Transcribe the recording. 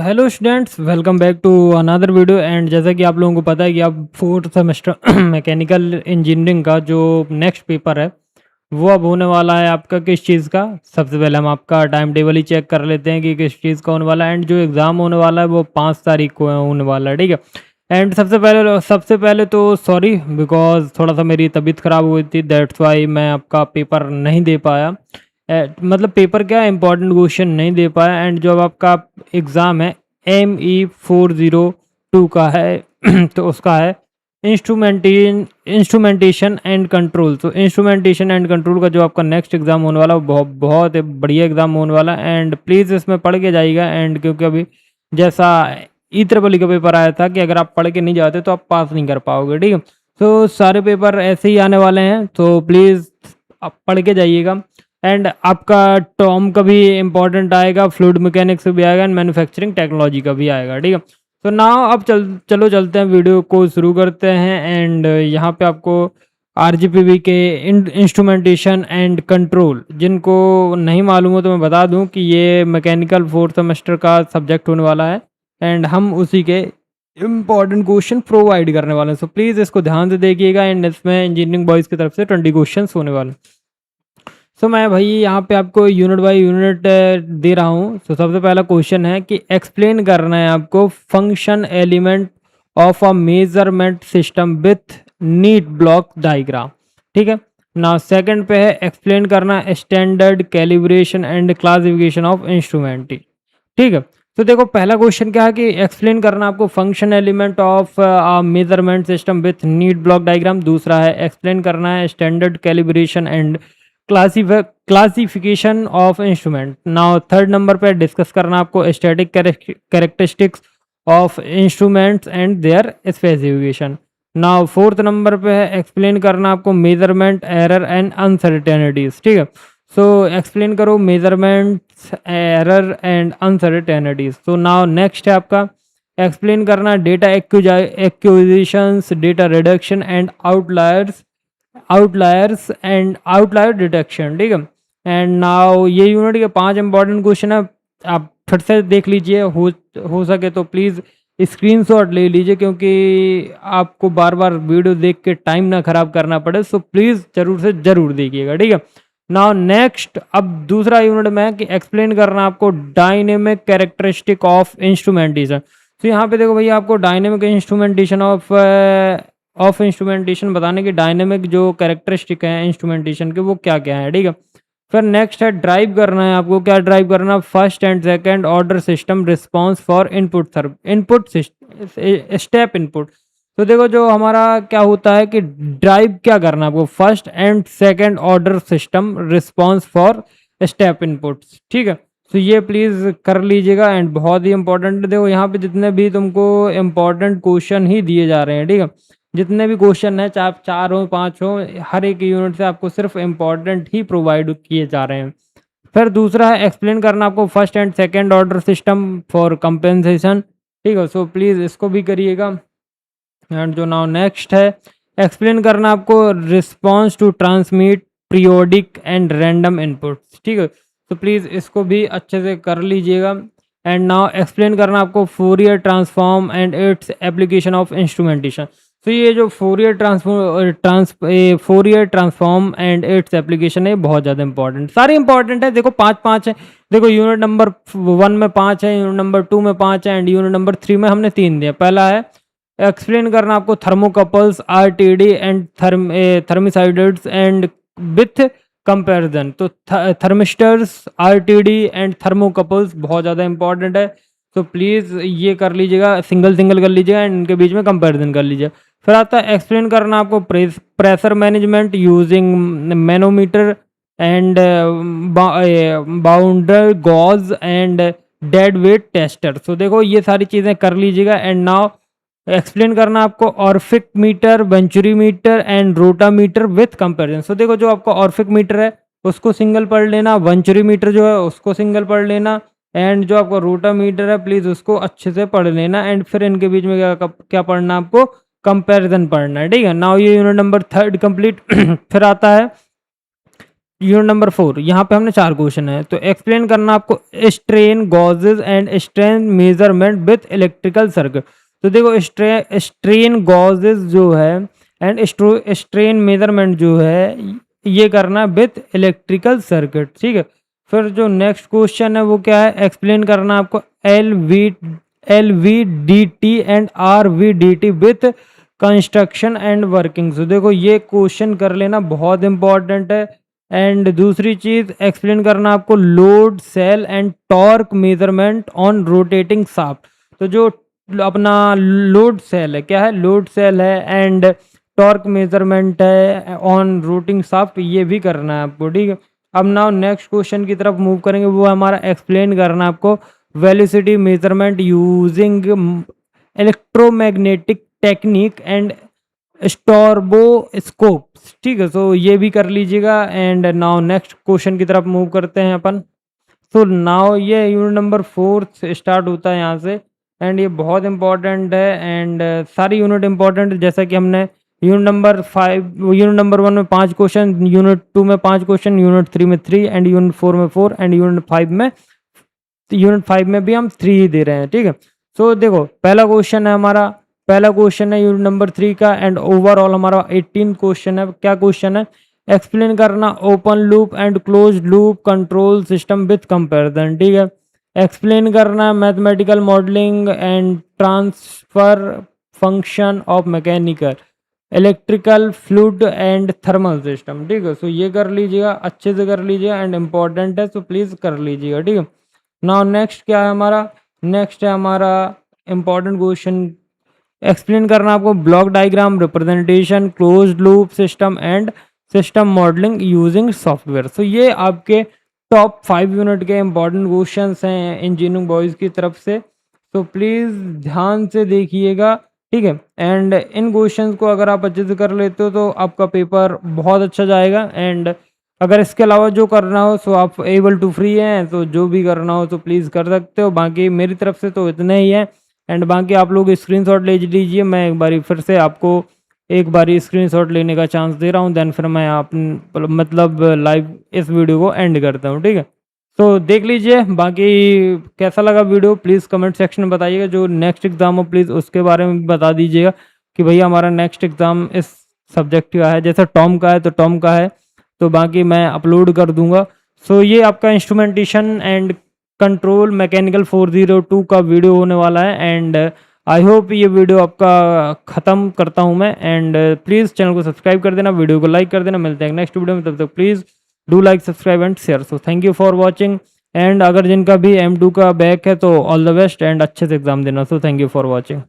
Hello students, welcome back to another video. And जैसा कि आप लोगों को पता है कि अब फोर्थ सेमेस्टर मैकेनिकल इंजीनियरिंग का जो नेक्स्ट पेपर है वो अब होने वाला है आपका किस चीज़ का। सबसे पहले हम आपका टाइम टेबल ही चेक कर लेते हैं कि किस चीज़ का होने वाला है। एंड जो एग्ज़ाम होने वाला है वो 5 तारीख को होने वाला है, ठीक है। एंड सबसे पहले तो सॉरी, बिकॉज थोड़ा सा मेरी तबीयत ख़राब हुई थी, दैट्स वाई मैं आपका पेपर नहीं दे पाया। मतलब पेपर क्या, इंपॉर्टेंट क्वेश्चन नहीं दे पाया। एंड जो अब आपका एग्ज़ाम है ME 402 का है तो उसका है इंस्ट्रूमेंटेशन एंड कंट्रोल। तो इंस्ट्रूमेंटेशन एंड कंट्रोल का जो आपका नेक्स्ट एग्ज़ाम होने वाला है वो बहुत बहुत बढ़िया एग्ज़ाम होने वाला है। एंड प्लीज़ इसमें पढ़ के जाइएगा। एंड क्योंकि अभी जैसा IEEE का पेपर आया था कि अगर आप पढ़ के नहीं जाते तो आप पास नहीं कर पाओगे, ठीक है। तो सारे पेपर ऐसे ही आने वाले हैं, तो प्लीज़ आप पढ़ के जाइएगा। एंड आपका टॉम का भी इम्पोर्टेंट आएगा, फ्लूइड मैकेनिक्स का भी आएगा, एंड मैन्युफैक्चरिंग टेक्नोलॉजी का भी आएगा, ठीक है। तो नाउ अब चलो चलते हैं, वीडियो को शुरू करते हैं। एंड यहाँ पे आपको RGPV के इंस्ट्रूमेंटेशन एंड कंट्रोल, जिनको नहीं मालूम हो तो मैं बता दूं कि ये मैकेनिकल फोर्थ सेमेस्टर का सब्जेक्ट होने वाला है। एंड हम उसी के इम्पॉर्टेंट क्वेश्चन प्रोवाइड करने वाले हैं। सो प्लीज़ इसको ध्यान से देखिएगा। एंड इसमें इंजीनियरिंग बॉयज़ की तरफ से 20 क्वेश्चन होने वाले हैं। सो मैं भाई यहाँ पे आपको यूनिट बाय यूनिट दे रहा हूँ। तो सबसे पहला क्वेश्चन है कि एक्सप्लेन करना है आपको function element of a measurement system with neat block diagram, ठीक है ना। सेकंड पे है एक्सप्लेन करना standard calibration and classification of instrument, ठीक है। तो देखो पहला क्वेश्चन क्या है कि एक्सप्लेन करना आपको function element of measurement system with neat block diagram. दूसरा है एक्सप्लेन करना है standard calibration and classification of instrument. Now third number पे डिस्कस करना आपको static characteristics of instruments and their specification. Now fourth number पे है एक्सप्लेन करना आपको मेजरमेंट एरर एंड अनसर्टेनिटीज, ठीक है। सो एक्सप्लेन करो मेजरमेंट्स एरर एंड अनसर्टेनिटीज। तो नाउ नेक्स्ट है आपका एक्सप्लेन करना data acquisitions, data reduction and outliers and outlier detection, ठीक है। एंड नाउ ये यूनिट के 5 इंपॉर्टेंट क्वेश्चन है, आप फिर से देख लीजिए, हो सके तो प्लीज़ स्क्रीनशॉट ले लीजिए, क्योंकि आपको बार बार वीडियो देख के टाइम ना ख़राब करना पड़े। सो प्लीज़ ज़रूर से ज़रूर देखिएगा, ठीक है। नाउ नेक्स्ट अब दूसरा यूनिट में कि एक्सप्लेन करना आपको डायनेमिक कैरेक्टरिस्टिक ऑफ इंस्ट्रूमेंटेशन। तो यहाँ पे देखो भैया, आपको डायनेमिक इंस्ट्रूमेंटेशन ऑफ इंस्ट्रूमेंटेशन बताने की डायनेमिक जो कैरेक्टरिस्टिक है इंस्ट्रूमेंटेशन के वो क्या क्या है, ठीक है। फिर नेक्स्ट है ड्राइव करना है आपको, क्या ड्राइव करना, first and second order system response for input step input. तो देखो जो हमारा क्या होता है कि ड्राइव क्या करना है आपको, first and second order system response for step inputs, ठीक है। तो ये प्लीज़ कर लीजिएगा। एंड बहुत ही इंपॉर्टेंट, देखो यहाँ पे जितने भी तुमको इम्पॉर्टेंट क्वेश्चन ही दिए जा रहे हैं, ठीक है। जितने भी क्वेश्चन हैं, चाहे 4 हो 5 हो, हर एक यूनिट से आपको सिर्फ इम्पॉर्टेंट ही प्रोवाइड किए जा रहे हैं। फिर दूसरा है एक्सप्लेन करना आपको first and second order system for compensation, ठीक है। सो प्लीज़ इसको भी करिएगा। एंड जो नाउ नेक्स्ट है एक्सप्लेन करना आपको response to transmit periodic and random inputs, ठीक है। तो प्लीज़ इसको भी अच्छे से कर लीजिएगा। एंड नाउ एक्सप्लेन करना आपको Fourier transform and its application of instrumentation. तो ये जो Fourier transform and its application है बहुत ज़्यादा इंपॉर्टेंट, सारे इंपॉर्टेंट है। देखो 5-5 है, देखो यूनिट नंबर 1 में 5 है, यूनिट नंबर 2 में 5 है, एंड यूनिट नंबर 3 में हमने 3 दिया। पहला है एक्सप्लेन करना आपको thermocouples RTD and thermistors and with comparison. तो थर्मिस्टर्स RTD एंड थर्मोकपल्स बहुत ज़्यादा इंपॉर्टेंट है। तो प्लीज़ ये कर लीजिएगा, सिंगल सिंगल कर लीजिएगा एंड इनके बीच में कंपैरिजन कर लीजिए। फिर आता है एक्सप्लेन करना आपको pressure management using manometer and Bourdon gauge and dead weight tester. तो देखो ये सारी चीज़ें कर लीजिएगा। एंड नाउ एक्सप्लेन करना आपको ऑर्फिक मीटर, वेंचुरी मीटर एंड रोटा मीटर विथ कंपेरिजन। सो देखो जो आपका ऑर्फिक मीटर है उसको सिंगल पढ़ लेना, वेंचुरी मीटर जो है उसको सिंगल पढ़ लेना, एंड जो आपका रोटा मीटर है प्लीज़ उसको अच्छे से पढ़ लेना। एंड फिर इनके बीच में क्या पढ़ना आपको, कंपैरिजन पढ़ना है, ठीक है। नाउ ये यूनिट नंबर 3 कंप्लीट। फिर आता है यूनिट नंबर 4 यहाँ पे हमने 4 क्वेश्चन है, तो एक्सप्लेन करना आपको strain गॉजेज and strain measurement with electrical circuit. तो देखो स्ट्रेन गॉजेज जो है एंड स्ट्रेन मेजरमेंट जो है ये करना विथ इलेक्ट्रिकल सर्किट, ठीक है। फिर जो नेक्स्ट क्वेश्चन है वो क्या है, एक्सप्लेन करना आपको L V D T and R V D T with construction and working. तो देखो ये क्वेश्चन कर लेना, बहुत इंपॉर्टेंट है। एंड दूसरी चीज एक्सप्लेन करना आपको load cell and torque measurement on rotating shaft. तो जो अपना लोड सेल है, क्या है, लोड सेल है एंड टॉर्क मेजरमेंट है ऑन रोटिंग शाफ्ट, ये भी करना है आपको, ठीक है। अब नाउ नेक्स्ट क्वेश्चन की तरफ मूव करेंगे, वो हमारा एक्सप्लेन करना आपको velocity measurement using electromagnetic technique and stroboscope, ठीक है। सो ये भी कर लीजिएगा। एंड नाउ नेक्स्ट क्वेश्चन की तरफ मूव करते हैं अपन। सो नाउ ये यूनिट नंबर 4 से स्टार्ट होता है यहाँ से, एंड ये बहुत इंपॉर्टेंट है। एंड सारी यूनिट इंपॉर्टेंट है, जैसा कि हमने यूनिट नंबर 1 में 5 क्वेश्चन, यूनिट 2 में 5 क्वेश्चन, यूनिट 3 में 3 एंड यूनिट 4 में 4 एंड यूनिट 5 में भी हम 3 ही दे रहे हैं, ठीक है। सो देखो पहला क्वेश्चन है यूनिट नंबर 3 का, एंड ओवरऑल हमारा 18 क्वेश्चन है। क्या क्वेश्चन है, एक्सप्लेन करना open loop and close loop control system with comparison, ठीक है। एक्सप्लेन करना mathematical modelling and transfer function of mechanical electrical fluid and thermal system, ठीक है। सो ये कर लीजिएगा, अच्छे से कर लीजिएगा एंड इम्पॉर्टेंट है, सो प्लीज़ कर लीजिएगा, ठीक है। नाउ नेक्स्ट क्या है हमारा, नेक्स्ट है हमारा इम्पॉर्टेंट क्वेश्चन, एक्सप्लेन करना आपको block diagram representation closed loop system and system modelling using software. So ये आपके टॉप 5 यूनिट के इंपॉर्टेंट क्वेश्चंस हैं इंजीनियरिंग बॉयज़ की तरफ से, तो प्लीज़ ध्यान से देखिएगा, ठीक है। एंड इन क्वेश्चंस को अगर आप अच्छे से कर लेते हो तो आपका पेपर बहुत अच्छा जाएगा। एंड अगर इसके अलावा जो करना हो सो आप एबल टू फ्री हैं, तो जो भी करना हो तो प्लीज़ कर सकते हो। बाकी मेरी तरफ से तो इतने ही है, एंड बाकी आप लोग स्क्रीनशॉट ले लीजिए। मैं एक बारी फिर से आपको एक बारी स्क्रीनशॉट लेने का चांस दे रहा हूँ, देन फिर मैं आप मतलब लाइव इस वीडियो को एंड करता हूँ, ठीक है। तो देख लीजिए, बाकी कैसा लगा वीडियो प्लीज़ कमेंट सेक्शन में बताइएगा। जो नेक्स्ट एग्ज़ाम हो प्लीज़ उसके बारे में भी बता दीजिएगा कि भैया हमारा नेक्स्ट एग्ज़ाम इस सब्जेक्ट का है, जैसे टॉम का है तो टॉम का है, तो बाकी मैं अपलोड कर दूंगा। सो ये आपका इंस्ट्रूमेंटेशन एंड कंट्रोल मैकेनिकल 402 का वीडियो होने वाला है। एंड आई होप ये वीडियो आपका ख़त्म करता हूँ मैं। एंड प्लीज़ चैनल को सब्सक्राइब कर देना, वीडियो को लाइक कर देना। मिलते हैं नेक्स्ट वीडियो में, तब तक please do like subscribe and share. So thank you for watching. And अगर जिनका भी M2 का बैक है तो ऑल द बेस्ट एंड अच्छे से एग्जाम देना। So thank you for watching.